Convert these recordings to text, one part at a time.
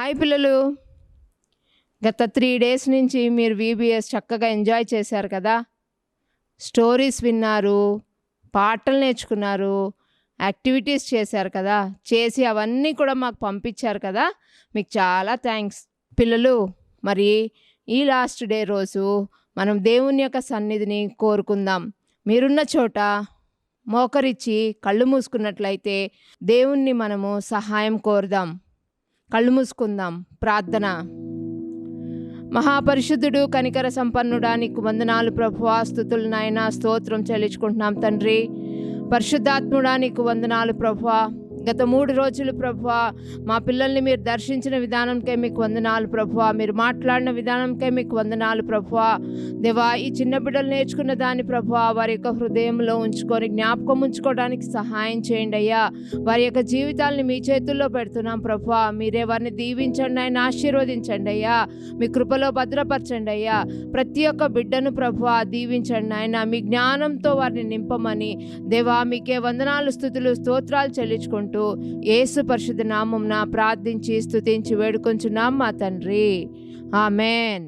Hi పిల్లలు. గత 3 days నుంచి మీరు వీబీఎస్ చక్కగా ఎంజాయ్ చేశారు కదా! స్టోరీస్ విన్నారు, పాటలు నేర్చుకున్నారు, యాక్టివిటీస్ చేశారు కదా! చేసి అవన్నీ కూడా మాకు పంపించారు కదా! మీకు చాలా థ్యాంక్స్. పిల్లలు, మరి ఈ లాస్ట్ డే రోజు మనం దేవుని యొక్క సన్నిధిని కోరుకుందాం. మీరున్న చోట మోకరిచ్చి కళ్ళు మూసుకున్నట్లయితే దేవుణ్ణి మనము సహాయం కోరుదాం. కళ్ళు మూసుకుందాం. ప్రార్థన. మహాపరిశుద్ధుడు, కనికర సంపన్నుడా, నీకు వందనాలు ప్రభువా. స్తుతులు నాయనా, స్తోత్రం చెల్లించుకుంటున్నాం తండ్రి. పరిశుద్ధాత్ముడా, నీకు వందనాలు ప్రభువా. గత 3 రోజులు ప్రభువా మా పిల్లల్ని మీరు దర్శించిన విధానంకే మీకు వందనాలు ప్రభువా. మీరు మాట్లాడిన విధానంకే మీకు వందనాలు ప్రభువా. దేవా, ఈ చిన్న బిడ్డలు నేర్చుకున్న దాన్ని ప్రభువా వారి యొక్క హృదయంలో ఉంచుకొని జ్ఞాపకం ఉంచుకోవడానికి సహాయం చేయండి అయ్యా. వారి యొక్క జీవితాలని మీ చేతుల్లో పెడుతున్నాం ప్రభువా. మీరే వారిని దీవించండి ఆయన, ఆశీర్వదించండి అయ్యా. మీ కృపలో భద్రపరచండి అయ్యా. ప్రతి ఒక్క బిడ్డను ప్రభువా దీవించండి ఆయన. మీ జ్ఞానంతో వారిని నింపమని దేవా మీకే వందనాలు, స్తుతులు, స్తోత్రాలు చెల్లించుకుంటూ యేసు పరిశుద్ధ నామమున ప్రార్థించి స్తుతించి వేడుకొంచున్నాం మా తండ్రి. ఆమేన్.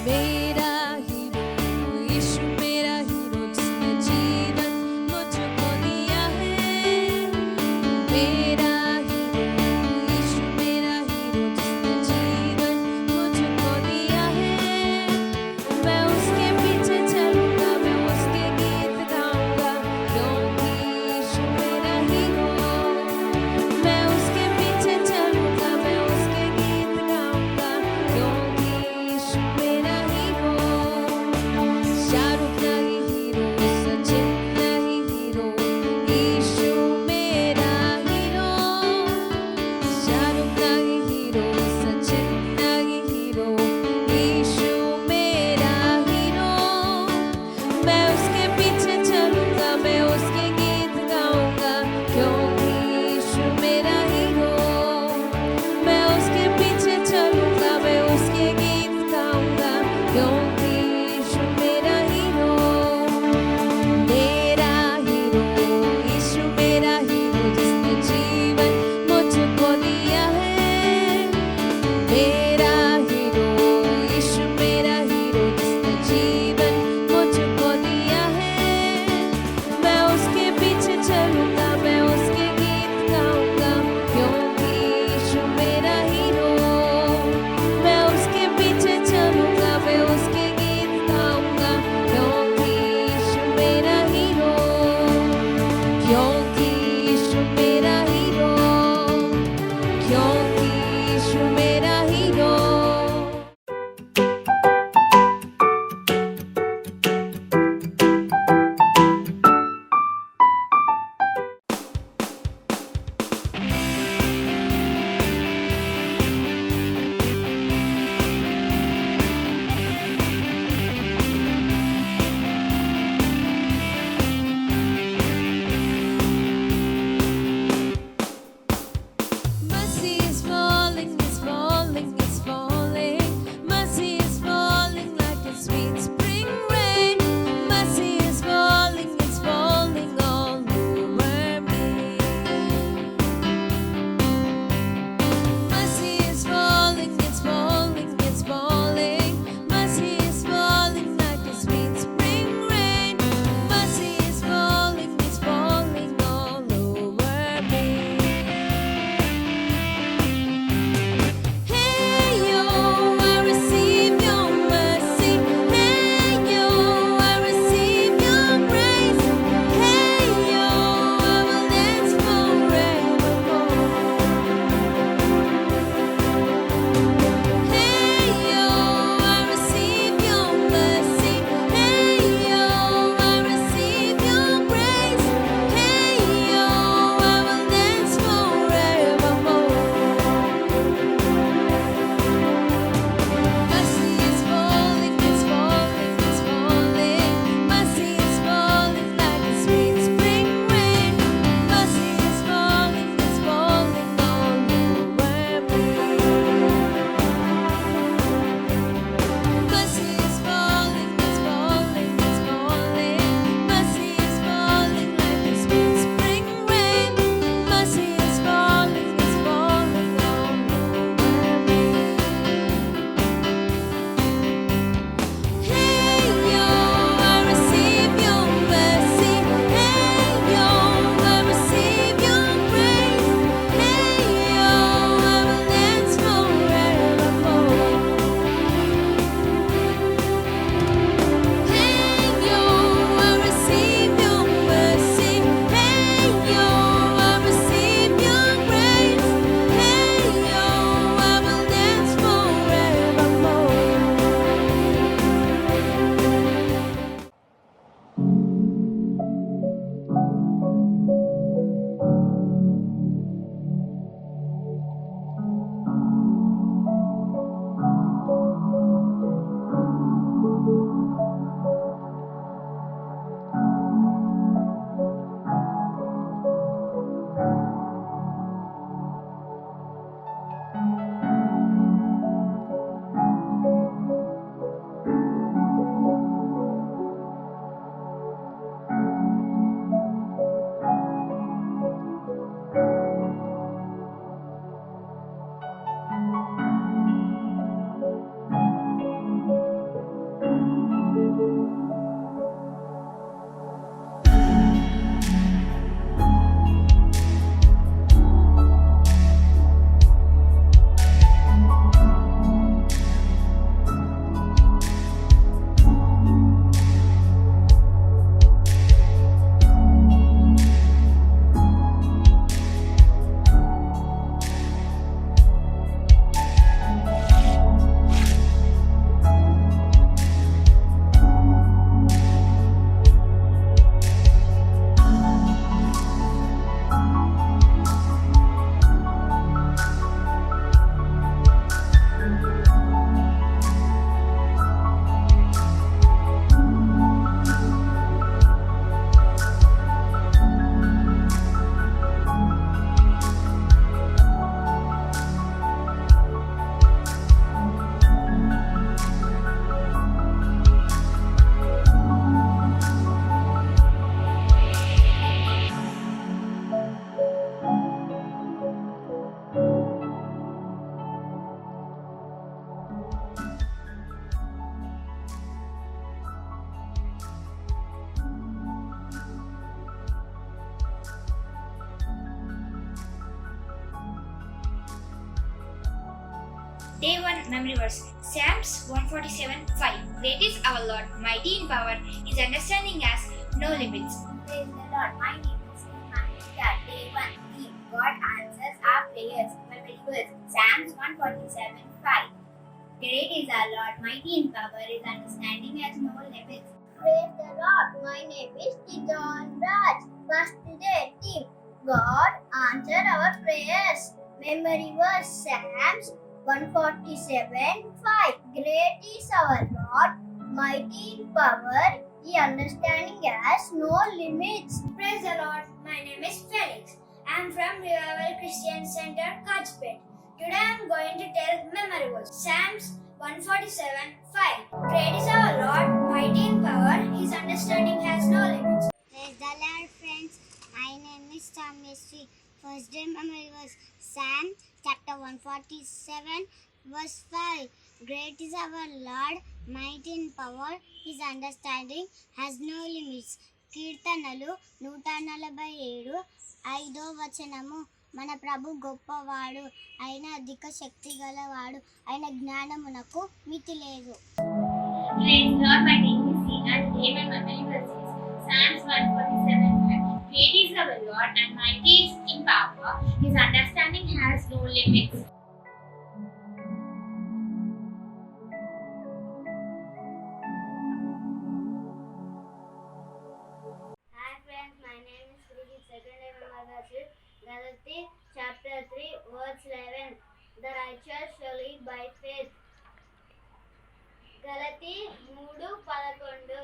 मेरा हीरो यीशु मेरा hero, Day 1 Memory Verse Psalms 147:5. Great is our Lord, mighty in power, His understanding has no limits. Praise the Lord. My name is Manisha. Day 1 Theme God answers our prayers. Memory verse Psalms 147:5. Great is our Lord, mighty in power, His understanding has no limits. Praise the Lord. My name is Tijan Raj. First day theme God answer our prayers. Memory verse Psalms 147:5. Great is our Lord, mighty in power, His understanding has no limits. Praise the Lord. My name is Felix. I am from Revival Christian Center, Kajpet. Today I am going to tell memory verse. Psalms 147:5. Great is our Lord, mighty in power, His understanding has no limits. Praise the Lord, friends. My name is Tamyasri. First day memory verse. Psalm chapter 147 verse 5. Great is our Lord, mighty in power, His understanding has no limits. కీర్తనలు 147 5వ వచనము. మన ప్రభు గొప్పవాడు, ఆయన అధిక శక్తి గలవాడు, ఆయన జ్ఞానమునకు మితి లేదు. Praise Lord, my name is Sina. Today my memory verse is Psalms 147:5. Great is our Lord and mighty is in power, His understanding has no limits. Hi friends, my name is Sujit. Second day memory verse. Galati chapter 3 verse 11. The righteous shall live by faith. గలతి 3:11.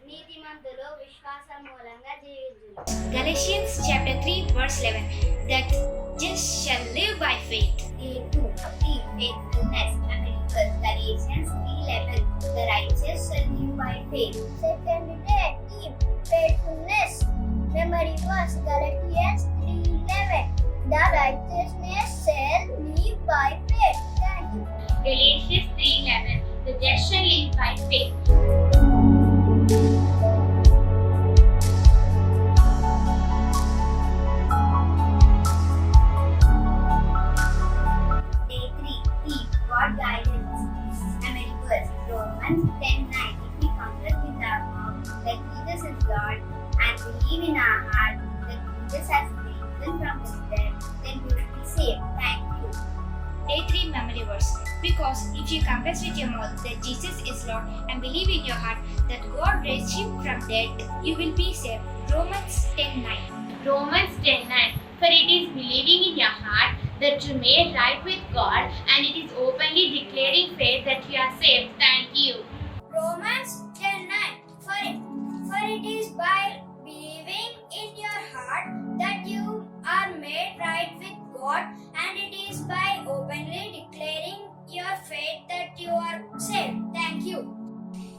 నీతిమంతులు విశ్వాసం మూలంగా జీవించును. Galatians chapter 3 verse 11. That just shall live by faith. Day 2 faithfulness. Memory verse Galatians 3:11. The righteous shall live by faith. Second day faithfulness. Memory verse Galatians 3:11. The righteousness shall live by faith. Thank you. Galatians 3:11. The just shall live by faith. Day 3 God guidance. Memory verse Romans 10:9. If we confess with our mouth that Jesus is Lord and believe in our heart that Jesus has been risen from the dead, then we will be saved. Thank you. Day 3 memory verse. Because if you confess with your mouth that Jesus is Lord and believe in your heart that God raised Him from dead, you will be saved. Romans 10:9. Romans 10:9. For it is believing in your heart that you made right with God, and it is openly declaring faith that you are saved. Thank you. Romans 10:9. For it is by believing in your heart that you are made right with God, and it is by openly declaring your faith that you are saved. Thank you.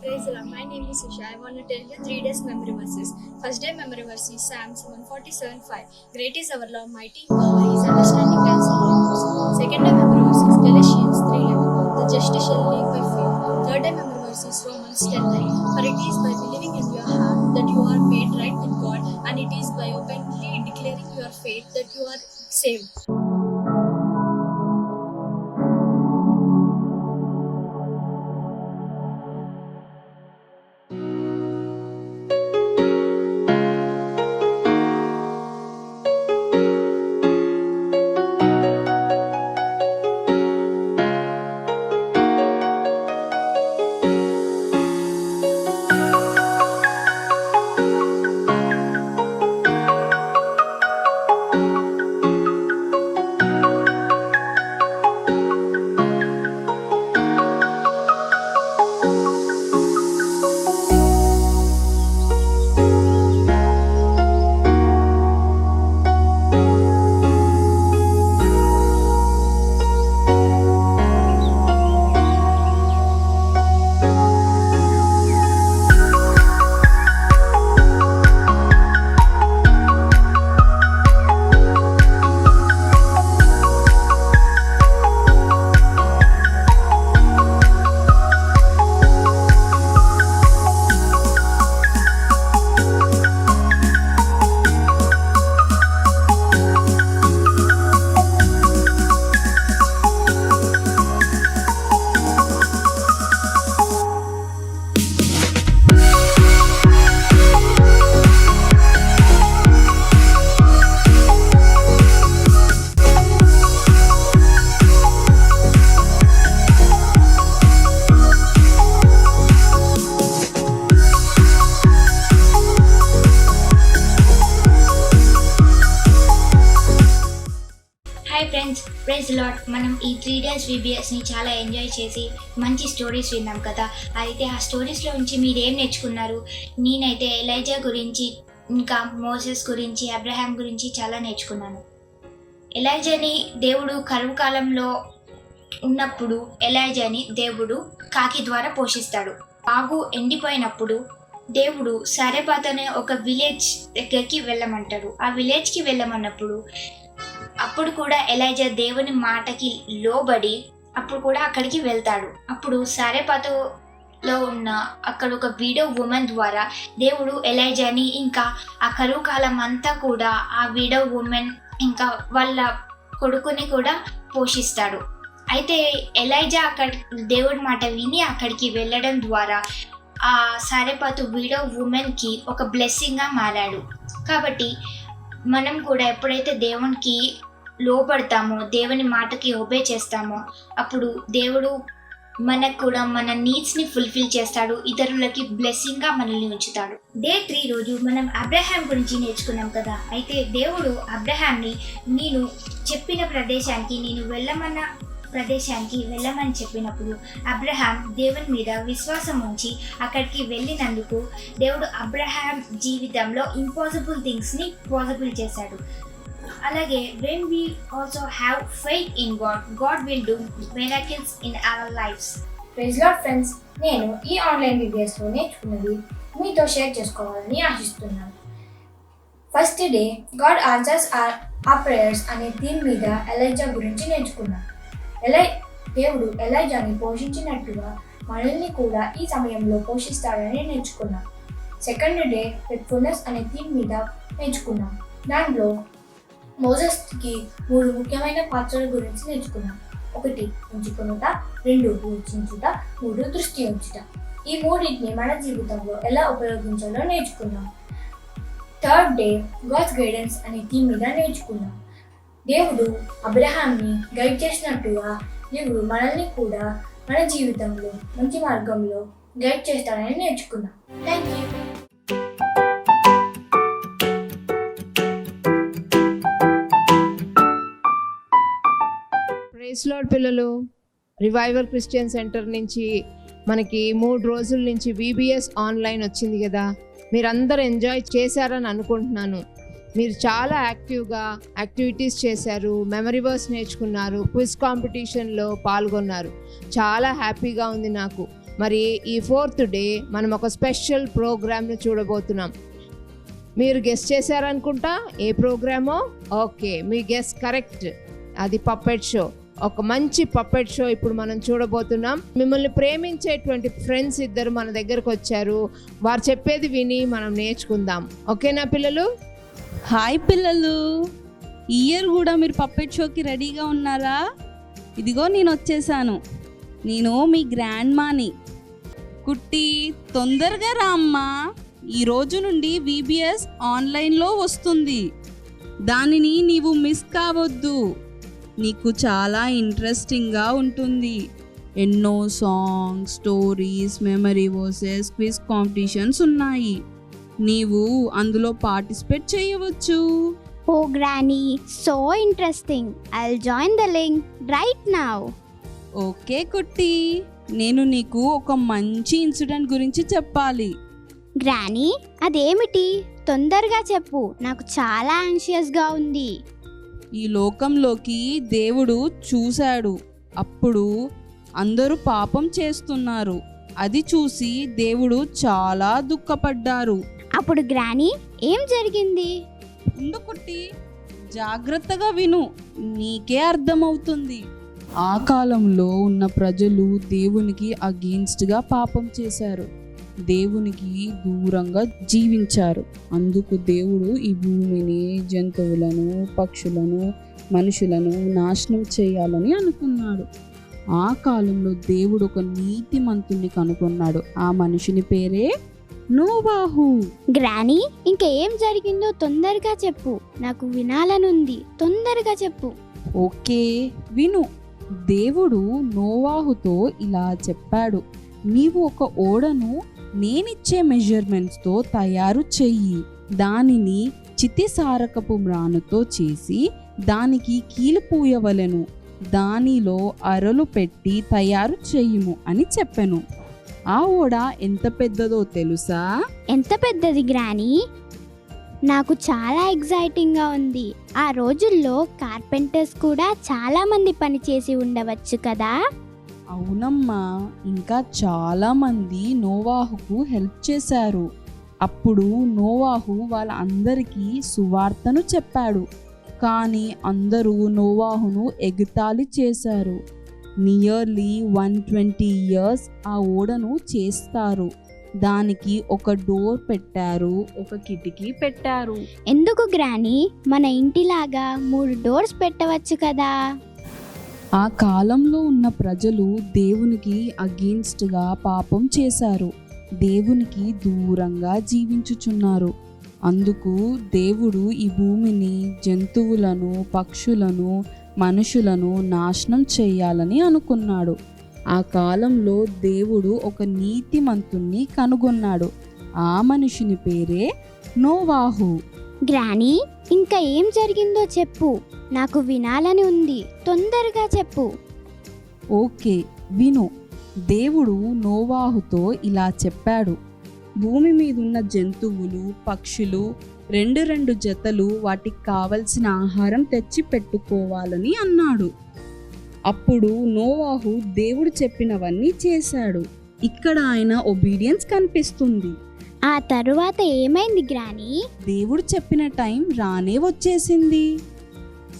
Praise the Lord. My name is Usha. I want to tell you 3 days memory verses. First day memory verse is Psalms 147:5. Great is our Lord, mighty in power, His understanding has no limits. Second day memory verse is Galatians 3:11. The just shall live by faith. Third day memory verse is Romans 10:9. For it is by believing in your heart that you are made right with God, and it is by openly declaring your faith that you are saved. Praise lord. మనం ఈ 3 days VBSని చాలా enjoy చేసి మంచి stories విన్నాం కదా. అయితే ఆ స్టోరీస్లో నుంచి మీరు ఏం నేర్చుకున్నారు? నేనైతే ఎలైజా గురించి, ఇంకా మోసెస్ గురించి, అబ్రహాం గురించి చాలా నేర్చుకున్నాను. ఎలైజాని దేవుడు కరువు కాలంలో ఉన్నప్పుడు ఎలైజాని దేవుడు కాకి ద్వారా పోషిస్తాడు. బాగు ఎండిపోయినప్పుడు దేవుడు సారెపాత్ అనే ఒక విలేజ్ దగ్గరికి వెళ్ళమంటాడు. ఆ విలేజ్కి వెళ్ళమన్నప్పుడు అప్పుడు కూడా ఎలైజా దేవుని మాటకి లోబడి అప్పుడు కూడా అక్కడికి వెళ్తాడు. అప్పుడు సారెపాతులో ఉన్న అక్కడ ఒక వీడో ఉమెన్ ద్వారా దేవుడు ఎలైజాని ఇంకా ఆ కరువు కాలం అంతా కూడా ఆ వీడో ఉమెన్ ఇంకా వాళ్ళ కొడుకుని కూడా పోషిస్తాడు. అయితే ఎలైజా దేవుడి మాట విని అక్కడికి వెళ్ళడం ద్వారా ఆ సారెపాతు వీడో ఉమెన్కి ఒక బ్లెస్సింగ్గా మారాడు. కాబట్టి మనం కూడా ఎప్పుడైతే దేవునికి లోపడతామో, దేవుని మాటకి ఒబే చేస్తామో, అప్పుడు దేవుడు మనకు కూడా మన నీడ్స్ని ఫుల్ఫిల్ చేస్తాడు, ఇతరులకి బ్లెస్సింగ్గా మనల్ని ఉంచుతాడు. డే 3 రోజు మనం అబ్రహాం గురించి నేర్చుకున్నాం కదా. అయితే దేవుడు అబ్రహాంని నేను చెప్పిన ప్రదేశానికి, నేను ప్రదేశానికి వెళ్ళమని చెప్పినప్పుడు అబ్రహాం దేవుని మీద విశ్వాసం ఉంచి అక్కడికి వెళ్ళినందుకు దేవుడు అబ్రహాం జీవితంలో ఇంపాసిబుల్ థింగ్స్ని పాసిబుల్ చేశాడు. అలాగే when we also have faith in God, God will do miracles in our lives. Praise lord friends, నేను ఈ ఆన్లైన్ వీడియోస్లో నేర్చుకున్నది మీతో షేర్ చేసుకోవాలని ఆశిస్తున్నాను. First day God answers our prayers అనే థీమ్ మీద ఎలైజా గురించి నేర్చుకున్నాను. దేవుడు ఎలైజాని పోషించినట్టుగా మనల్ని కూడా ఈ సమయంలో పోషిస్తాడని నేర్చుకున్నాం. సెకండ్ డే ఫెయిత్ఫుల్నెస్ అనే థీమ్ మీద నేర్చుకున్నాం. దాంట్లో మోసెస్కి 3 ముఖ్యమైన పాత్రల గురించి నేర్చుకున్నాం. 1 ఎంచుకొనుట, 2 యోచించుట, 3 దృష్టి ఉంచుట. ఈ 3ని మన జీవితంలో ఎలా ఉపయోగించాలో నేర్చుకున్నాం. థర్డ్ డే గాడ్స్ గైడెన్స్ అనే థీమ్ మీద నేర్చుకున్నాం. దేవుడు అబ్రహాంని గైడ్ చేసినట్టుగా దేవుడు మనల్ని కూడా మన జీవితంలో మంచి మార్గంలో గైడ్ చేస్తాడని నేర్చుకున్నాం. Thank you. ప్రైజ్ లార్డ్ పిల్లలు, రివైవల్ క్రిస్టియన్ సెంటర్ నుంచి మనకి 3 రోజుల నుంచి VBS ఆన్లైన్ వచ్చింది కదా. మీరందరూ ఎంజాయ్ చేశారని అనుకుంటున్నాను. మీరు చాలా యాక్టివ్గా యాక్టివిటీస్ చేశారు, మెమరీ వర్స్ నేర్చుకున్నారు, క్విజ్ కాంపిటీషన్లో పాల్గొన్నారు. చాలా హ్యాపీగా ఉంది నాకు. మరి ఈ 4th డే మనం ఒక స్పెషల్ ప్రోగ్రామ్ను చూడబోతున్నాం. మీరు గెస్ చేశారనుకుంటా ఏ ప్రోగ్రామో? ఓకే, మీ గెస్ కరెక్ట్. అది పప్పెట్ షో. ఒక మంచి పప్పెట్ షో ఇప్పుడు మనం చూడబోతున్నాం. మిమ్మల్ని ప్రేమించేటువంటి ఫ్రెండ్స్ 2 మన దగ్గరకు వచ్చారు. వారు చెప్పేది విని మనం నేర్చుకుందాం. ఓకేనా పిల్లలు? హాయ్ పిల్లలు, ఈ ఇయర్ కూడా మీరు పప్పెట్ షోకి రెడీగా ఉన్నారా? ఇదిగో నేను వచ్చేసాను. నేను మీ గ్రాండ్ మాని. కుట్టి, తొందరగా రా అమ్మా. ఈ రోజు నుండి VBS ఆన్లైన్లో వస్తుంది. దానిని నీవు మిస్ కావద్దు. నీకు చాలా ఇంట్రెస్టింగ్గా ఉంటుంది. ఎన్నో songs, stories, memory versus, quiz competitions ఉన్నాయి. నీవు అందులో పార్టిసిపేట్ చేయవచ్చు. Oh Granny, so interesting. I'll join the link right now. Okay కుట్టి, నేను నీకు ఒక మంచి ఇన్సిడెంట్ గురించి చెప్పాలి. గ్రానీ, అదేమిటి? తొందరగా చెప్పు, నాకు చాలా యాంగ్షియస్గా ఉంది. ఈ లోకంలోకి దేవుడు చూశాడు. అప్పుడు అందరూ పాపం చేస్తున్నారు. అది చూసి దేవుడు చాలా దుఃఖపడ్డారు. అప్పుడు గ్రానీ, ఏం జరిగింది? ఉండు కుట్టి, జాగ్రత్తగా విను, నీకే అర్థమవుతుంది. ఆ కాలంలో ఉన్న ప్రజలు దేవునికి అగెయిన్స్ట్గా పాపం చేశారు. దేవునికి దూరంగా జీవించారు. అందుకు దేవుడు ఈ భూమిని, జంతువులను, పక్షులను, మనుషులను నాశనం చేయాలని అనుకున్నాడు. ఆ కాలంలో దేవుడు ఒక నీతిమంతుని కనుగొన్నాడు. ఆ మనిషిని పేరే నోవాహు. గ్రానీ, ఇంకా ఏం జరిగిందో తొందరగా చెప్పు, నాకు వినాలనుంది. తొందరగా చెప్పు. ఓకే, విను. దేవుడు నోవాహుతో ఇలా చెప్పాడు, నీవు ఒక ఓడను నేనిచ్చే మెజర్మెంట్స్తో తయారు చెయ్యి. దానిని చితిసారకపు మ్రానుతో చేసి దానికి కీలు పూయవలెను. దానిలో అరలు పెట్టి తయారు చెయ్యుము అని చెప్పెను. ఆ ఓడ ఎంత పెద్దదో తెలుసా? ఎంత పెద్దది గ్రానీ? నాకు చాలా ఎగ్జైటింగ్గా ఉంది. ఆ రోజుల్లో కార్పెంటర్స్ కూడా చాలా మంది పనిచేసి ఉండవచ్చు కదా? అవునమ్మా, ఇంకా చాలామంది నోవాహుకు హెల్ప్ చేశారు. అప్పుడు నోవాహు వాళ్ళందరికీ సువార్తను చెప్పాడు. కానీ అందరూ నోవాహును ఎగతాళి చేశారు. నియర్లీ 120 years ఆ ఓడను చేస్తారు. దానికి ఒక డోర్ పెట్టారు, ఒక కిటికీ పెట్టారు. ఎందుకు గ్రానీ? మన ఇంటిలాగా 3 డోర్స్ పెట్టవచ్చు కదా? ఆ కాలంలో ఉన్న ప్రజలు దేవునికి అగెయిన్స్ట్గా పాపం చేశారు. దేవునికి దూరంగా జీవించుచున్నారు. అందుకు దేవుడు ఈ భూమిని, జంతువులను, పక్షులను, మనుషులను నాశనం చేయాలని అనుకున్నాడు. ఆ కాలంలో దేవుడు ఒక నీతిమంతుణ్ణి కనుగొన్నాడు. ఆ మనిషిని పేరే నోవాహు. గ్రానీ, ఇంకా ఏం జరిగిందో చెప్పు, నాకు వినాలని ఉంది. తొందరగా చెప్పు. ఓకే, విను. దేవుడు నోవాహుతో ఇలా చెప్పాడు. భూమి మీదున్న జంతువులు, పక్షులు 2 జతలు వాటికి కావలసిన ఆహారం తెచ్చి పెట్టుకోవాలని అన్నాడు. అప్పుడు నోవాహు దేవుడు చెప్పినవన్నీ చేశాడు. ఇక్కడ ఆయన ఒబీడియన్స్ కనిపిస్తుంది. ఆ తరువాత ఏమైంది గ్రానీ? దేవుడు చెప్పిన టైం రానే వచ్చేసింది.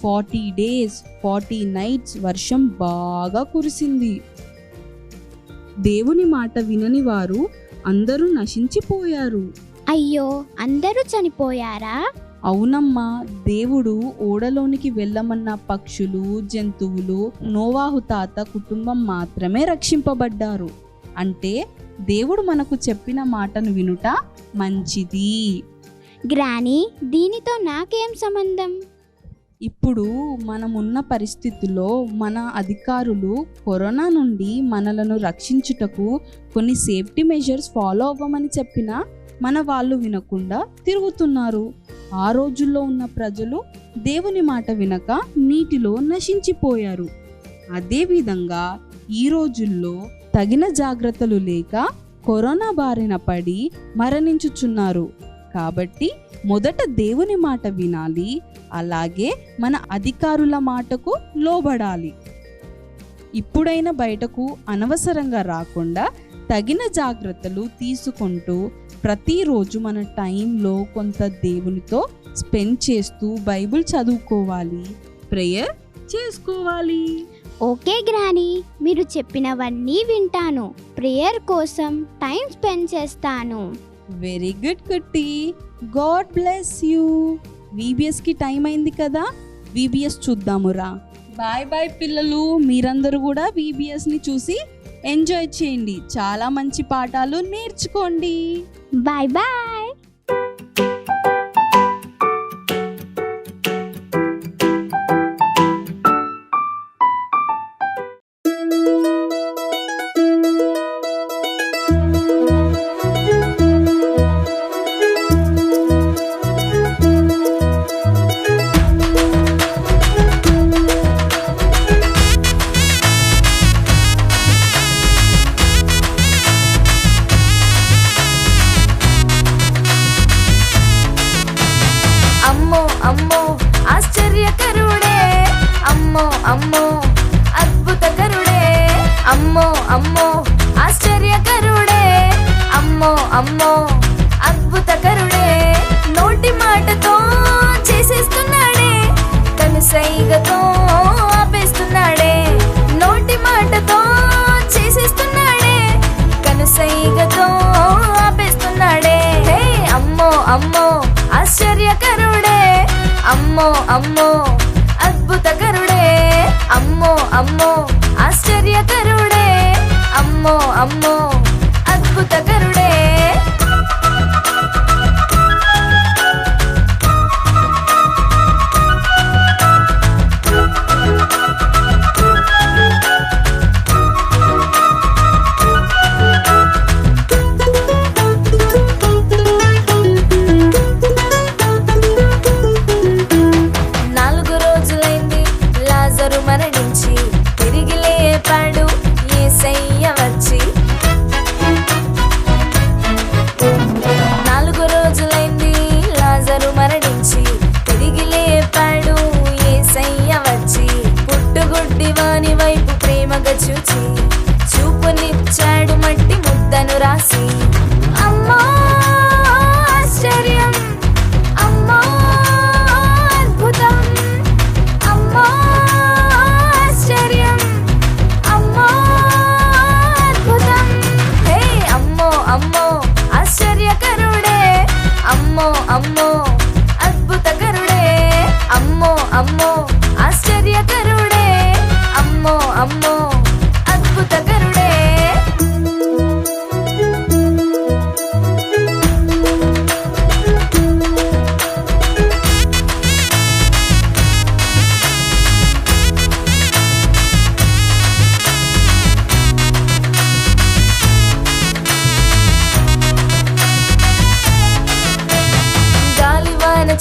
40 days 40 nights వర్షం బాగా కురిసింది. దేవుని మాట వినని వారు అందరూ నశించిపోయారు. అయ్యో, అందరూ చనిపోయారా? అవునమ్మా, దేవుడు ఓడలోనికి వెళ్ళమన్న పక్షులు, జంతువులు, నోవాహు తాత కుటుంబం మాత్రమే రక్షింపబడ్డారు. అంటే దేవుడు మనకు చెప్పిన మాటను వినుట మంచిది. గ్రానీ, దీనితో నాకేం సంబంధం? ఇప్పుడు మనమున్న పరిస్థితుల్లో మన అధికారులు కరోనా నుండి మనలను రక్షించుటకు కొన్ని సేఫ్టీ మెజర్స్ ఫాలో అవ్వమని చెప్పినా మన వాళ్ళు వినకుండా తిరుగుతున్నారు. ఆ రోజుల్లో ఉన్న ప్రజలు దేవుని మాట వినక నీటిలో నశించిపోయారు. అదేవిధంగా ఈ రోజుల్లో తగిన జాగ్రత్తలు లేక కరోనా బారిన పడి మరణించుచున్నారు. కాబట్టి మొదట దేవుని మాట వినాలి, అలాగే మన అధికారుల మాటకు లోబడాలి. ఇప్పుడైనా బయటకు అనవసరంగా రాకుండా తగిన జాగ్రత్తలు తీసుకుంటూ ప్రతిరోజు మన టైంలో కొంత దేవునితో స్పెండ్ చేస్తూ బైబిల్ చదువుకోవాలి, ప్రేయర్ చేసుకోవాలి. ఓకే గ్రానీ, మీరు చెప్పినవన్నీ వింటాను. ప్రేయర్ కోసం టైం స్పెండ్ చేస్తాను. వెరీ గుడ్ కుట్టి, గాడ్ బ్లెస్ యూ. VBSకి టైం అయింది కదా, VBS చూద్దామురా. బాయ్ బాయ్ పిల్లలు, మీరందరూ కూడా VBSని చూసి ఎంజాయ్ చేయండి. చాలా మంచి పాఠాలు నేర్చుకోండి. Bye bye. అమ్మో ఆశ్చర్యకరుడే, అమ్మో అమ్మో అద్భుతకరుడే, అమ్మో అమ్మో ఆశ్చర్యకరుడే, అమ్మో అమ్మో అద్భుతకరుడే. నోటి మాటతో చేసేస్తున్నాడే, కనుసైగతో ఆపేస్తున్నాడే. నోటి మాటతో చేసేస్తున్నాడే, కనుసైగతో ఆపేస్తున్నాడే. హే అమ్మో అమ్మో ఆశ్చర్యకరుడే, అమ్మో అమ్మో అద్భుతకరుడే, అమ్మో అమ్మో ఆశ్చర్యకరుడే, అమ్మో అమ్మో అద్భుతకరుడే. మరణించి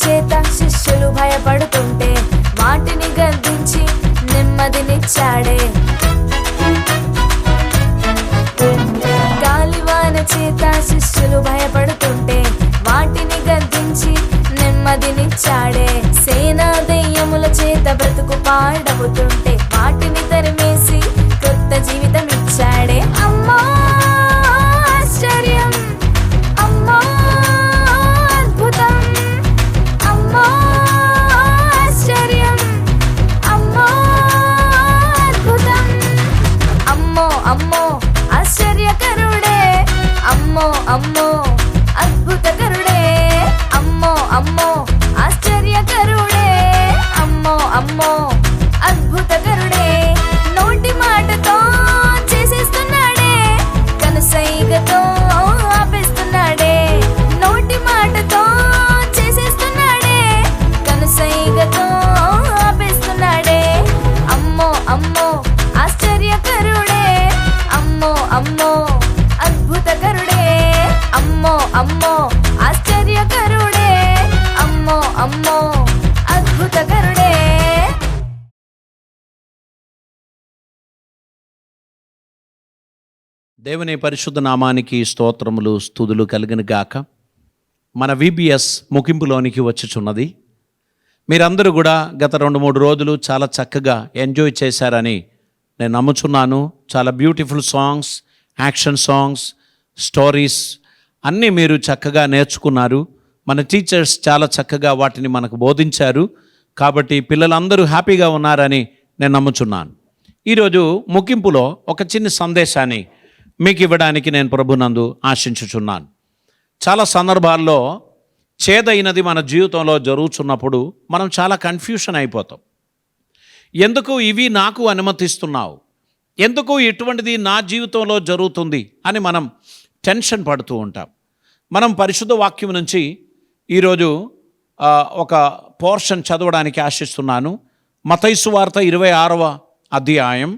చేత శిష్యులు భయపడుతుంటే వాటిని గద్దించి నెమ్మదినిచ్చాడే. గాలివాన చేత శిష్యులు భయపడుతుంటే వాటిని గద్దించి నెమ్మదినిచ్చాడే. సేనా దెయ్యముల చేత బ్రతుకు పాడవుతుంటే వాటిని తరిమేసి కొత్త జీవితం ఇచ్చాడే. అమ్మో ఆశ్చర్యం, అమ్మో అద్భుతం, అమ్మో ఆశ్చర్యం, అమ్మో అద్భుతం. అమ్మో అమ్మో ఆశ్చర్యకరుడే, అమ్మో అమ్మో అద్భుతకరుడే, అమ్మో అమ్మో ఆశ్చర్యకరుడే, అమ్మో అమ్మో అద్భుతకరుడే. నోటి మాటతో చేసేస్తున్నాడే, కనుసైగతో ఆపేస్తున్నాడే. నోటి మాటతో చేసేస్తున్నాడే, కనుసైగతో ఆపేస్తున్నాడే. అమ్మో అమ్మో ఆశ్చర్యకరుడే, అమ్మో అమ్మో అద్భుతకరుడే, అమ్మో అమ్మో ఆశ్చర్యకరుడే, అమ్మో అమ్మో అద్భుతకరుడే. దేవుని పరిశుద్ధ నామానికి స్తోత్రములు స్తుతులు కలిగిన గాక. మన VBS ముగింపులోనికి వచ్చుచున్నది. మీరందరూ కూడా గత 2-3 రోజులు చాలా చక్కగా ఎంజాయ్ చేశారని నేను నమ్ముచున్నాను. చాలా beautiful songs, action songs, stories అన్నీ మీరు చక్కగా నేర్చుకున్నారు. మన టీచర్స్ చాలా చక్కగా వాటిని మనకు బోధించారు. కాబట్టి పిల్లలందరూ హ్యాపీగా ఉన్నారని నేను నమ్ముచున్నాను. ఈరోజు ముగింపులో ఒక చిన్న సందేశాన్ని మీకు ఇవ్వడానికి నేను ప్రభునందు ఆశించుచున్నాను. చాలా సందర్భాల్లో చేదైనది మన జీవితంలో జరుగుతున్నప్పుడు మనం చాలా కన్ఫ్యూషన్ అయిపోతాం. ఎందుకు ఇవి నాకు అనుమతిస్తున్నావు, ఎందుకు ఇటువంటిది నా జీవితంలో జరుగుతుంది అని మనం టెన్షన్ పడుతూ ఉంటాం. మనం పరిశుద్ధ వాక్యం నుంచి ఈరోజు ఒక పోర్షన్ చదవడానికి ఆశిస్తున్నాను. మత్తయి సువార్త 26వ అధ్యాయం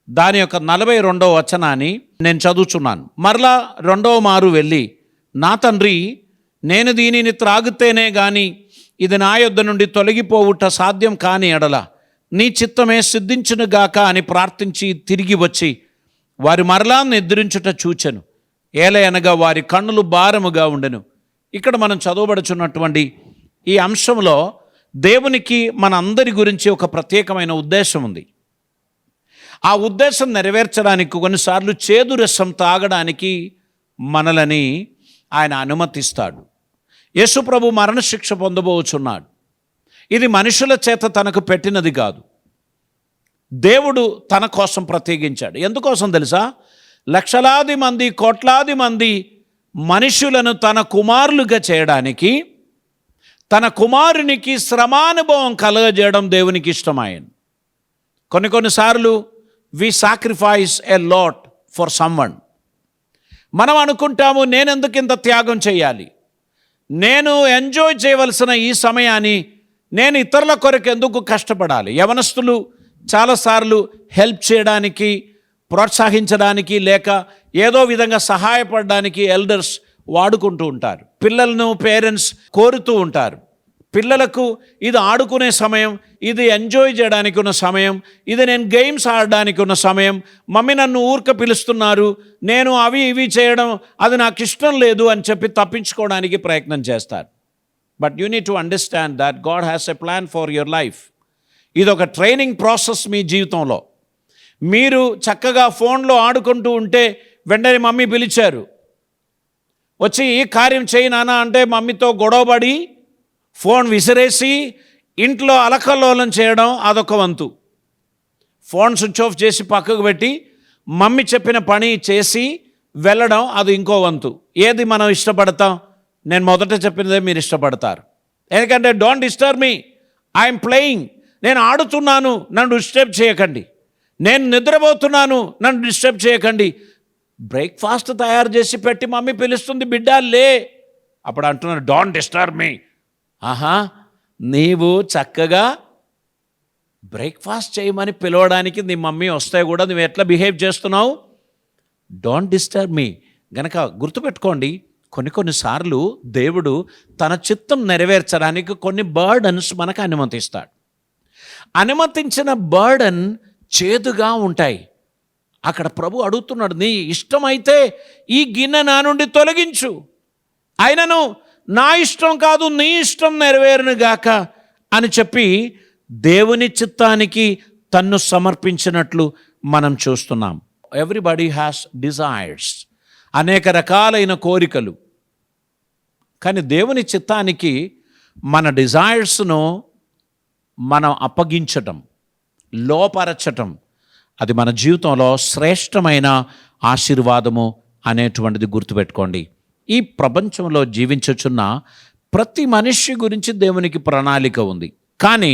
దాని యొక్క 42వ వచనాన్ని నేను చదువుచున్నాను. మరలా 2వ మారు వెళ్ళి, నా తండ్రి, నేను దీనిని త్రాగితేనే గాని ఇది నా యొద్ద నుండి తొలగిపోవుట సాధ్యం కాని ఎడల నీ చిత్తమే సిద్ధించునుగాక అని ప్రార్థించి తిరిగి వచ్చి వారి మరలా నిద్రించుట చూచెను. ఏలయనగా వారి కన్నులు భారముగా ఉండెను. ఇక్కడ మనం చదవబడుచున్నటువంటి ఈ అంశంలో దేవునికి మన అందరి గురించి ఒక ప్రత్యేకమైన ఉద్దేశం ఉంది. ఆ ఉద్దేశం నెరవేర్చడానికి కొన్నిసార్లు చేదు రసం తాగడానికి మనలని ఆయన అనుమతిస్తాడు. యేసుప్రభు మరణశిక్ష పొందబోచున్నాడు. ఇది మనుషుల చేత తనకు పెట్టినది కాదు, దేవుడు తన కోసం ప్రత్యేకించాడు. ఎందుకోసం తెలుసా? లక్షలాది మంది, కోట్లాది మంది మనుషులను తన కుమారులుగా చేయడానికి, తన కుమారునికి శ్రమానుభవం కలగజేయడం దేవునికి ఇష్టమైంది. కొన్నిసార్లు we sacrifice a lot for someone. మనం అనుకుంటాము, నేనెందుకు ఇంత త్యాగం చేయాలి, నేను ఎంజాయ్ చేయవలసిన ఈ సమయాన్ని నేను ఇతరుల కొరకు ఎందుకు కష్టపడాలి. యవనస్తులు చాలాసార్లు హెల్ప్ చేయడానికి, ప్రోత్సహించడానికి, లేక ఏదో విధంగా సహాయపడడానికి ఎల్డర్స్ వాడుకుంటూ ఉంటారు. పిల్లలను పేరెంట్స్ కోరుతూ ఉంటారు. పిల్లలకు ఇది ఆడుకునే సమయం, ఇది ఎంజాయ్ చేయడానికి ఉన్న సమయం, ఇది నేను గేమ్స్ ఆడడానికి ఉన్న సమయం, మమ్మీ నన్ను ఊరిక పిలుస్తున్నారు, నేను అవి ఇవి చేయడం అది నాకు ఇష్టం లేదు అని చెప్పి తప్పించుకోవడానికి ప్రయత్నం చేస్తారు. But you need to understand that God has a plan for your life. ఇది ఒక ట్రైనింగ్ ప్రాసెస్ మీ జీవితంలో. మీరు చక్కగా ఫోన్లో ఆడుకుంటూ ఉంటే వెంటనే మమ్మీ పిలిచారు, వచ్చి ఈ కార్యం చేయి నాన్న అంటే మమ్మీతో గొడవపడి ఫోన్ విసిరేసి ఇంట్లో అలకల్లోలం చేయడం అదొక వంతు. ఫోన్ స్విచ్ ఆఫ్ చేసి పక్కకు పెట్టి మమ్మీ చెప్పిన పని చేసి వెళ్ళడం అది ఇంకో వంతు. ఏది మనం ఇష్టపడతాం? నేను మొదట చెప్పినదే మీరు ఇష్టపడతారు. ఎందుకంటే don't disturb me, I'm playing, నేను ఆడుతున్నాను, నన్ను డిస్టర్బ్ చేయకండి, నేను నిద్రపోతున్నాను, నన్ను డిస్టర్బ్ చేయకండి. బ్రేక్ఫాస్ట్ తయారు చేసి పెట్టి మమ్మీ పిలుస్తుంది, బిడ్డ లే. అప్పుడు అంటున్నాను డోంట్ డిస్టర్బ్ మీ. ఆహా, నీవు చక్కగా బ్రేక్ఫాస్ట్ చేయమని పిలవడానికి నీ మమ్మీ వస్తే కూడా నువ్వు ఎట్లా బిహేవ్ చేస్తున్నావు? Don't disturb me. గనక గుర్తుపెట్టుకోండి, కొన్నిసార్లు దేవుడు తన చిత్తం నెరవేర్చడానికి కొన్ని బర్డన్స్ మనకు అనుమతిస్తాడు. అనుమతించిన బర్డన్ చేదుగా ఉంటాయి. అక్కడ ప్రభు అడుగుతున్నాడు, నీ ఇష్టమైతే ఈ గిన్నె నా నుండి తొలగించు, అయినను నా ఇష్టం కాదు నీ ఇష్టం నెరవేరునుగాక అని చెప్పి దేవుని చిత్తానికి తన్ను సమర్పించినట్లు మనం చూస్తున్నాం. ఎవ్రీబడి హ్యాస్ డిజైర్స్, అనేక రకాలైన కోరికలు. కానీ దేవుని చిత్తానికి మన డిజైర్స్ను మనం అప్పగించటం, లోపరచటం, అది మన జీవితంలో శ్రేష్టమైన ఆశీర్వాదము అనేటువంటిది గుర్తుపెట్టుకోండి. ఈ ప్రపంచంలో జీవించుచున్న ప్రతి మనిషి గురించి దేవునికి ప్రణాళిక ఉంది. కానీ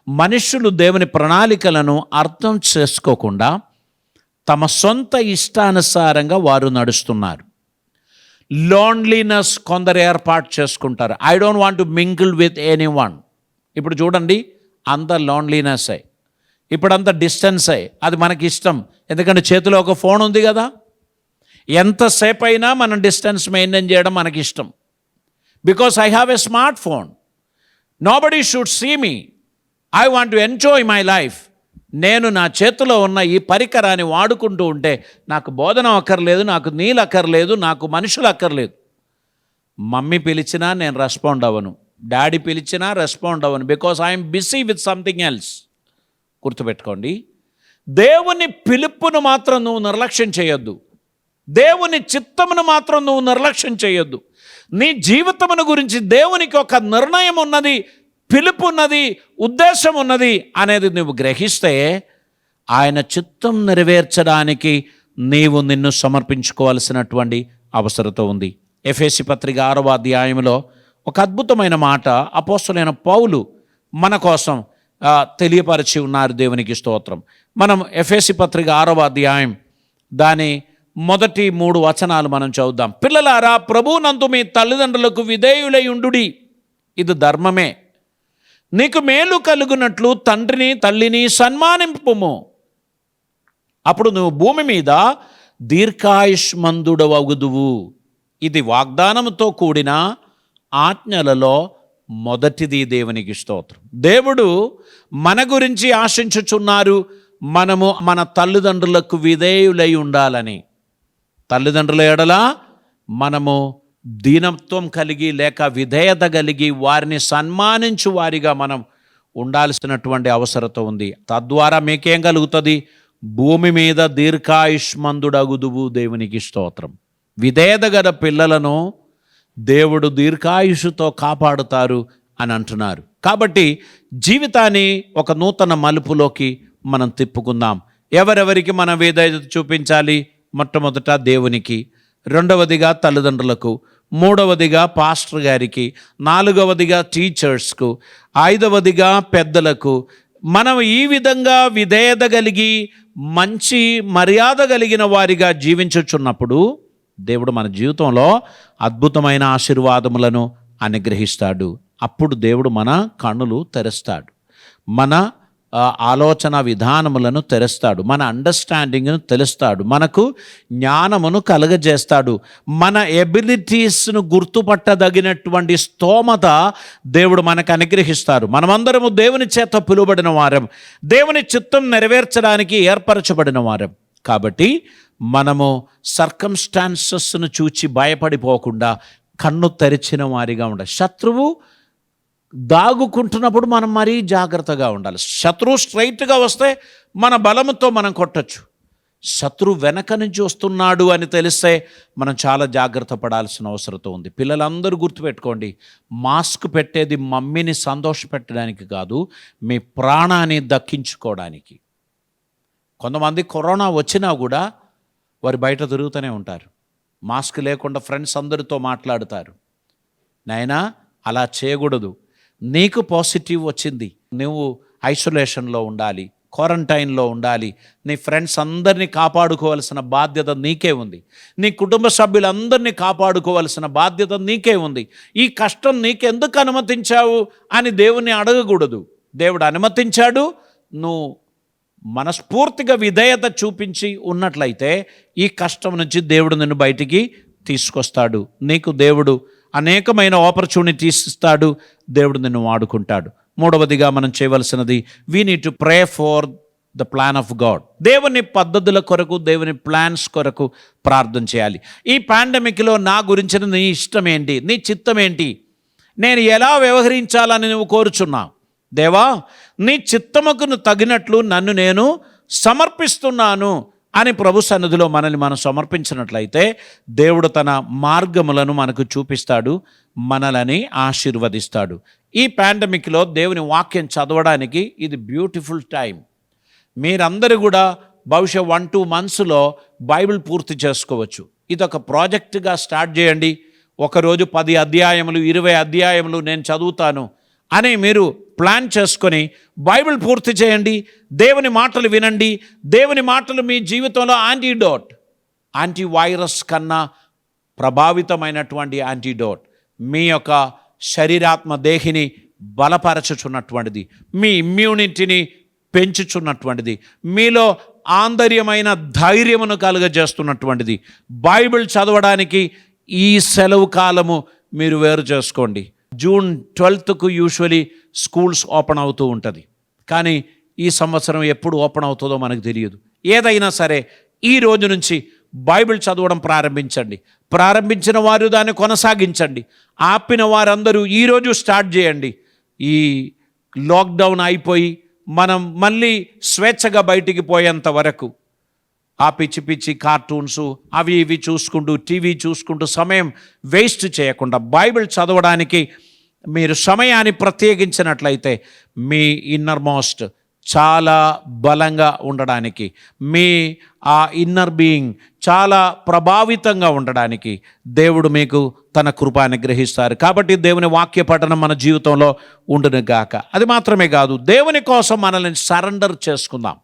మనుషులు దేవుని ప్రణాళికలను అర్థం చేసుకోకుండా తమ సొంత ఇష్టానుసారంగా వారు నడుస్తున్నారు. లోన్లీనెస్ కొందరు ఏర్పాటు చేసుకుంటారు. I don't want to mingle with any one. ఇప్పుడు చూడండి, అంత లోన్లీనెస్ అయ్యి, ఇప్పుడంతా డిస్టెన్స్ అయ్యి, అది మనకి ఇష్టం. ఎందుకంటే చేతిలో ఒక ఫోన్ ఉంది కదా, ఎంతసేపు అయినా మనం డిస్టెన్స్ మెయింటైన్ చేయడం మనకి ఇష్టం. Because I have a smart phone, nobody should see me, I want to enjoy my life. నేను నా చేతిలో ఉన్న ఈ పరికరాన్ని వాడుకుంటూ ఉంటే నాకు బోధన అక్కర్లేదు, నాకు నీళ్ళు అక్కర్లేదు, నాకు మనుషులు అక్కర్లేదు. మమ్మీ పిలిచినా నేను రెస్పాండ్ అవ్వను, డాడీ పిలిచినా రెస్పాండ్ అవ్వను, because I'm busy with something else. గుర్తుపెట్టుకోండి, దేవుని పిలుపును మాత్రం నువ్వు నిర్లక్ష్యం చేయొద్దు, దేవుని చిత్తమును మాత్రం నువ్వు నిర్లక్ష్యం చేయొద్దు. నీ జీవితమును గురించి దేవునికి ఒక నిర్ణయం ఉన్నది, పిలుపు ఉన్నది, ఉద్దేశం ఉన్నది అనేది నువ్వు గ్రహిస్తే ఆయన చిత్తం నెరవేర్చడానికి నీవు నిన్ను సమర్పించుకోవాల్సినటువంటి అవసరత ఉంది. ఎఫెసీ పత్రిక 6వ అధ్యాయంలో ఒక అద్భుతమైన మాట అపోస్తలుడైన పౌలు మన కోసం తెలియపరిచి ఉన్నారు. దేవునికి స్తోత్రం. మనం ఎఫెసీ పత్రిక 6వ అధ్యాయం దాని మొదటి 3 వచనాలు మనం చదువుదాం. పిల్లలారా, ప్రభువునందు మీ తల్లిదండ్రులకు విధేయులై ఉండుడి, ఇది ధర్మమే. నీకు మేలు కలుగునట్లు తండ్రిని తల్లిని సన్మానింపుము, అప్పుడు నువ్వు భూమి మీద దీర్ఘాయుష్మంతుడవగుదువు. ఇది వాగ్దానంతో కూడిన ఆజ్ఞలలో మొదటిది. దేవునికి స్తోత్రం. దేవుడు మన గురించి ఆశించుచున్నారు, మనము మన తల్లిదండ్రులకు విధేయులై ఉండాలని. తల్లిదండ్రుల ఎడల మనము దీనత్వం కలిగి లేక విధేయత కలిగి వారిని సన్మానించు వారిగా మనం ఉండాల్సినటువంటి అవసరత ఉంది. తద్వారా మీకేం కలుగుతుంది? భూమి మీద దీర్ఘాయుష్మంతుడగుదువు. దేవునికి స్తోత్రం. విధేయత గల పిల్లలను దేవుడు దీర్ఘాయుషుతో కాపాడుతారు అని అంటున్నారు. కాబట్టి జీవితాన్ని ఒక నూతన మలుపులోకి మనం తిప్పుకుందాం. ఎవరెవరికి మనం విధేయత చూపించాలి? మొట్టమొదట దేవునికి, రెండవదిగా తల్లిదండ్రులకు, మూడవదిగా పాస్టర్ గారికి, నాలుగవదిగా టీచర్స్కు, ఐదవదిగా పెద్దలకు. మనం ఈ విధంగా విధేయత కలిగి మంచి మర్యాద కలిగిన వారిగా జీవించుచున్నప్పుడు దేవుడు మన జీవితంలో అద్భుతమైన ఆశీర్వాదములను అనుగ్రహిస్తాడు. అప్పుడు దేవుడు మన కన్నులు తెరుస్తాడు, మన ఆలోచన విధానములను తెరుస్తాడు, మన అండర్స్టాండింగ్ను తెలుస్తాడు, మనకు జ్ఞానమును కలుగజేస్తాడు, మన ఎబిలిటీస్ను గుర్తుపట్టదగినటువంటి స్తోమత దేవుడు మనకు అనుగ్రహిస్తారు. మనమందరము దేవుని చేత పిలువబడిన వారం, దేవుని చిత్తం నెరవేర్చడానికి ఏర్పరచబడిన వారం. కాబట్టి మనము సర్కమ్స్టాన్సెస్ను చూచి భయపడిపోకుండా కన్ను తెరిచిన వారిగా ఉండాలి. శత్రువు దాగుకుంటున్నప్పుడు మనం మరీ జాగ్రత్తగా ఉండాలి. శత్రువు స్ట్రైట్గా వస్తే మన బలంతో మనం కొట్టచ్చు. శత్రువు వెనక నుంచి వస్తున్నాడు అని తెలిస్తే మనం చాలా జాగ్రత్త పడాల్సిన అవసరం ఉంది. పిల్లలందరూ గుర్తుపెట్టుకోండి, మాస్క్ పెట్టేది మమ్మీని సంతోషపెట్టడానికి కాదు, మీ ప్రాణాన్ని దక్కించుకోవడానికి. కొంతమంది కరోనా వచ్చినా కూడా వారు బయట తిరుగుతూనే ఉంటారు, మాస్క్ లేకుండా ఫ్రెండ్స్ అందరితో మాట్లాడుతారు. నాయనా, అలా చేయకూడదు. నీకు పాజిటివ్ వచ్చింది, నువ్వు ఐసోలేషన్లో ఉండాలి, క్వారంటైన్లో ఉండాలి. నీ ఫ్రెండ్స్ అందరినీ కాపాడుకోవాల్సిన బాధ్యత నీకే ఉంది. నీ కుటుంబ సభ్యులందరినీ కాపాడుకోవాల్సిన బాధ్యత నీకే ఉంది. ఈ కష్టం నీకెందుకు అనుమతించావు అని దేవుణ్ణి అడగకూడదు. దేవుడు అనుమతించాడు, నువ్వు మనస్ఫూర్తిగా విధేయత చూపించి ఉన్నట్లయితే ఈ కష్టం నుంచి దేవుడు నిన్ను బయటికి తీసుకొస్తాడు. నీకు దేవుడు అనేకమైన ఆపర్చునిటీస్ ఇస్తాడు. దేవుడు నిన్ను వాడుకుంటాడు. మూడవదిగా మనం చేయవలసినది, we need to pray for the plan of God. దేవుని పద్ధతుల కొరకు, దేవుని ప్లాన్స్ కొరకు ప్రార్థన చేయాలి. ఈ పాండమిక్లో నా గురించిన నీ ఇష్టం ఏంటి, నీ చిత్తం ఏంటి, నేను ఎలా వ్యవహరించాలని నువ్వు కోరుచున్నావు. దేవా, నీ చిత్తముకు తగినట్లు నన్ను నేను సమర్పిస్తున్నాను అని ప్రభు సన్నిధిలో మనల్ని మనం సమర్పించినట్లయితే దేవుడు తన మార్గములను మనకు చూపిస్తాడు, మనలని ఆశీర్వదిస్తాడు. ఈ పాండమిక్లో దేవుని వాక్యం చదవడానికి ఇది బ్యూటిఫుల్ టైం. మీరందరూ కూడా బహుశా 1-2 మంత్స్లో బైబిల్ పూర్తి చేసుకోవచ్చు. ఇది ఒక ప్రాజెక్టుగా స్టార్ట్ చేయండి. ఒకరోజు 10 అధ్యాయములు 20 అధ్యాయములు నేను చదువుతాను అని మీరు ప్లాన్ చేసుకొని బైబిల్ పూర్తి చేయండి. దేవుని మాటలు వినండి. దేవుని మాటలు మీ జీవితంలో యాంటీవైరస్ కన్నా ప్రభావితమైనటువంటి యాంటీడోట్, మీ యొక్క శరీరాత్మ దేహిని బలపరచుచున్నటువంటిది, మీ ఇమ్యూనిటీని పెంచుచున్నటువంటిది, మీలో ఆంతర్యమైన ధైర్యమును కలుగజేస్తున్నటువంటిది. బైబిల్ చదవడానికి ఈ సెలవు కాలము మీరు వేరు చేసుకోండి. June 12th usually schools open అవుతూ ఉంటుంది. కానీ ఈ సంవత్సరం ఎప్పుడు ఓపెన్ అవుతుందో మనకు తెలియదు. ఏదైనా సరే ఈ రోజు నుంచి బైబిల్ చదవడం ప్రారంభించండి. ప్రారంభించిన వారు దాన్ని కొనసాగించండి. ఆపిన వారందరూ ఈరోజు స్టార్ట్ చేయండి. ఈ లాక్డౌన్ అయిపోయి మనం మళ్ళీ స్వేచ్ఛగా బయటికి పోయేంత వరకు ఆ పిచ్చి పిచ్చి కార్టూన్స్ అవి ఇవి చూసుకుంటూ, టీవీ చూసుకుంటూ సమయం వేస్ట్ చేయకుండా బైబిల్ చదవడానికి మీరు సమయాన్ని ప్రత్యేకించినట్లయితే మీ ఇన్నర్ మోస్ట్ చాలా బలంగా ఉండడానికి, మీ ఆ ఇన్నర్ బీయింగ్ చాలా ప్రభావితంగా ఉండడానికి దేవుడు మీకు తన కృప అనుగ్రహిస్తారు. కాబట్టి దేవుని వాక్య పఠనం మన జీవితంలో ఉండును గాక. అది మాత్రమే కాదు, దేవుని కోసం మనల్ని సరెండర్ చేసుకుందాం.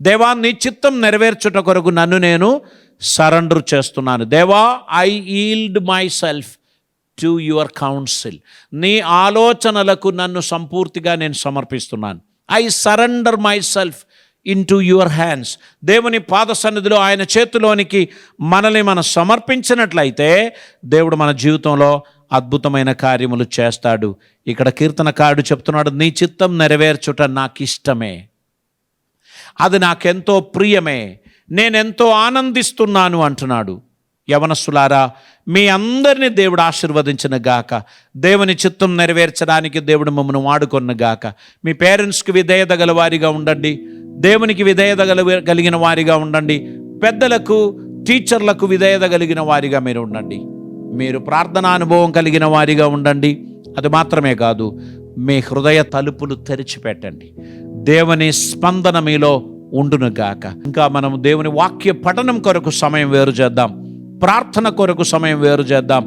దేవా, నీ చిత్తం నెరవేర్చుట కొరకు నన్ను నేను సరెండర్ చేస్తున్నాను. దేవా, I yield myself to your counsel. నీ ఆలోచనలకు నన్ను సంపూర్తిగా నేను సమర్పిస్తున్నాను. I surrender myself into your hands. దేవుని పాద సన్నిధిలో ఆయన చేతిలోనికి మనల్ని మనం సమర్పించినట్లయితే దేవుడు మన జీవితంలో అద్భుతమైన కార్యములు చేస్తాడు. ఇక్కడ కీర్తనకారుడు చెప్తున్నాడు, నీ చిత్తం నెరవేర్చుట నాకు ఇష్టమే, అది నాకెంతో ప్రియమే, నేనెంతో ఆనందిస్తున్నాను అంటున్నాడు. యవనస్తులారా, మీ అందరినీ దేవుడు ఆశీర్వదించిన గాక. దేవుని చిత్తం నెరవేర్చడానికి దేవుడు మమ్మల్ని వాడుకొన్న గాక. మీ పేరెంట్స్కి విధేయత గల వారిగా ఉండండి. దేవునికి విధేయత కలిగిన వారిగా ఉండండి. పెద్దలకు, టీచర్లకు విధేయత కలిగిన వారిగా మీరు ఉండండి. మీరు ప్రార్థనా అనుభవం కలిగిన వారిగా ఉండండి. అది మాత్రమే కాదు, మీ హృదయ తలుపులు తెరిచిపెట్టండి. దేవుని స్పందన మీలో ఉండునుగాక. ఇంకా మనం దేవుని వాక్య పఠనం కొరకు సమయం వేరు చేద్దాం. ప్రార్థన కొరకు సమయం వేరు చేద్దాం.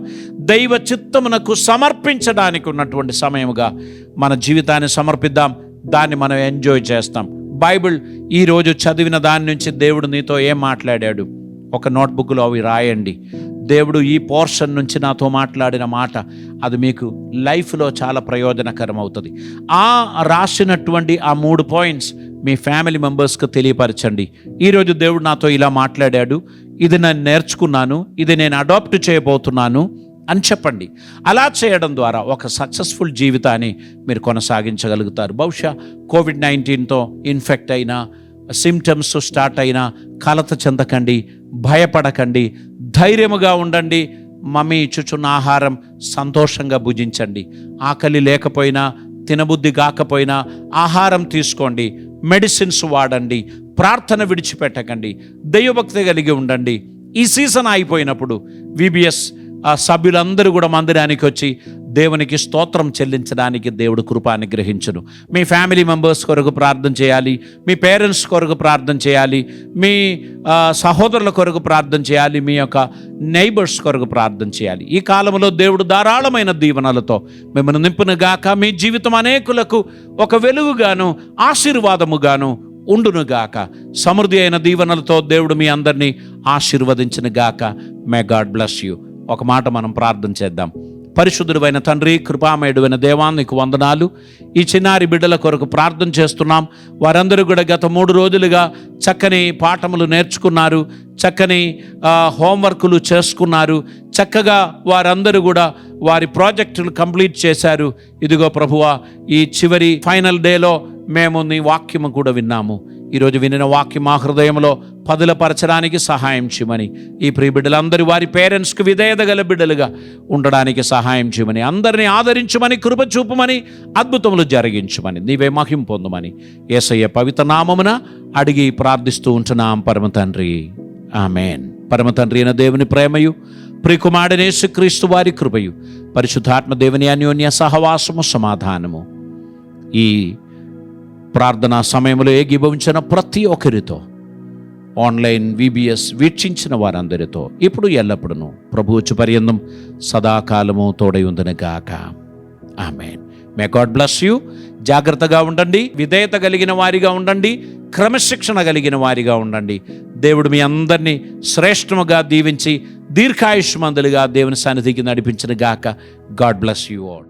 దైవ చిత్తమునకు సమర్పించడానికి ఉన్నటువంటి సమయముగా మన జీవితాన్ని సమర్పిద్దాం. దాన్ని మనం ఎంజాయ్ చేస్తాం. బైబిల్ ఈరోజు చదివిన దాని నుంచి దేవుడు నీతో ఏం మాట్లాడాడు ఒక నోట్బుక్లో అవి రాయండి. దేవుడు ఈ పోర్షన్ నుంచి నాతో మాట్లాడిన మాట అది మీకు లైఫ్లో చాలా ప్రయోజనకరం అవుతుంది. ఆ రాసినటువంటి ఆ 3 పాయింట్స్ మీ ఫ్యామిలీ మెంబర్స్కి తెలియపరచండి. ఈరోజు దేవుడు నాతో ఇలా మాట్లాడాడు, ఇది నేను నేర్చుకున్నాను, ఇది నేను అడాప్ట్ చేయబోతున్నాను అని చెప్పండి. అలా చేయడం ద్వారా ఒక సక్సెస్ఫుల్ జీవితాన్ని మీరు కొనసాగించగలుగుతారు. బహుశా COVID-19తో ఇన్ఫెక్ట్ అయినా, సిమ్టమ్స్ స్టార్ట్ అయినా కలత చెందకండి, భయపడకండి, ధైర్యముగా ఉండండి. మమ్మీ ఇచ్చుచున్న ఆహారం సంతోషంగా భుజించండి. ఆకలి లేకపోయినా, తినబుద్ధి కాకపోయినా ఆహారం తీసుకోండి, మెడిసిన్స్ వాడండి, ప్రార్థన విడిచిపెట్టకండి, దైవభక్తి కలిగి ఉండండి. ఈ సీజన్ అయిపోయినప్పుడు VBS సభ్యులందరూ కూడా మందిరానికి వచ్చి దేవునికి స్తోత్రం చెల్లించడానికి దేవుడు కృప అనుగ్రహించును. మీ ఫ్యామిలీ మెంబర్స్ కొరకు ప్రార్థన చేయాలి, మీ పేరెంట్స్ కొరకు ప్రార్థన చేయాలి, మీ సహోదరుల కొరకు ప్రార్థన చేయాలి, మీ యొక్క నైబర్స్ కొరకు ప్రార్థన చేయాలి. ఈ కాలంలో దేవుడు ధారాళమైన దీవెనలతో మిమ్మల్ని నింపునుగాక. మీ జీవితం అనేకులకు ఒక వెలుగుగాను ఆశీర్వాదముగాను ఉండునుగాక. సమృద్ధి అయిన దీవెనలతో దేవుడు మీ అందరినీ ఆశీర్వదించునుగాక. మే గాడ్ బ్లెస్ యూ. ఒక మాట మనం ప్రార్థన చేద్దాం. పరిశుద్ధుడైన తండ్రి, కృపామయుడైన దేవా, నీకు వందనాలు. ఈ చిన్నారి బిడ్డల కొరకు ప్రార్థన చేస్తున్నాం. వారందరూ కూడా గత 3 రోజులుగా చక్కని పాఠములు నేర్చుకున్నారు, చక్కని హోంవర్కులు చేసుకున్నారు, చక్కగా వారందరూ కూడా వారి ప్రాజెక్టులు కంప్లీట్ చేశారు. ఇదిగో ప్రభువా, ఈ చివరి ఫైనల్ డేలో మేము నీ వాక్యము కూడా విన్నాము. ఈరోజు వినిన వాక్యం మా హృదయంలో పదులపరచడానికి సహాయం చేయమని, ఈ ప్రియ బిడ్డలందరూ వారి పేరెంట్స్కి విధేయత గల బిడ్డలుగా ఉండడానికి సహాయం చేయమని, అందరినీ ఆదరించమని, కృప చూపమని, అద్భుతములు జరిగించమని, నీవే మహిమ పొందమని యేసయ్య పవిత్ర నామమున అడిగి ప్రార్థిస్తూ ఉంటున్నాం పరమ తండ్రి. ఆమేన్. పరమ తండ్రి అయిన దేవుని ప్రేమయు, ప్రియకుమారుడైన యేసుక్రీస్తు వారి కృపయు, పరిశుద్ధాత్మ దేవుని అన్యోన్య సహవాసము, సమాధానము ఈ ప్రార్థనా సమయంలో ఏకీభవించిన ప్రతి ఒక్కరితో, ఆన్లైన్ VBS వీక్షించిన వారందరితో ఇప్పుడు ఎల్లప్పుడూ ప్రభు వచ్చి పర్యంతం సదాకాలము తోడై ఉందనుగాక. ఆమేన్. May God bless you. జాగ్రత్తగా ఉండండి, విధేయత కలిగిన వారిగా ఉండండి, క్రమశిక్షణ కలిగిన వారిగా ఉండండి. దేవుడు మీ అందరినీ శ్రేష్టముగా దీవించి దీర్ఘాయుష్మంతులుగా దేవుని సన్నిధికి నడిపించిన గాక. God bless you all.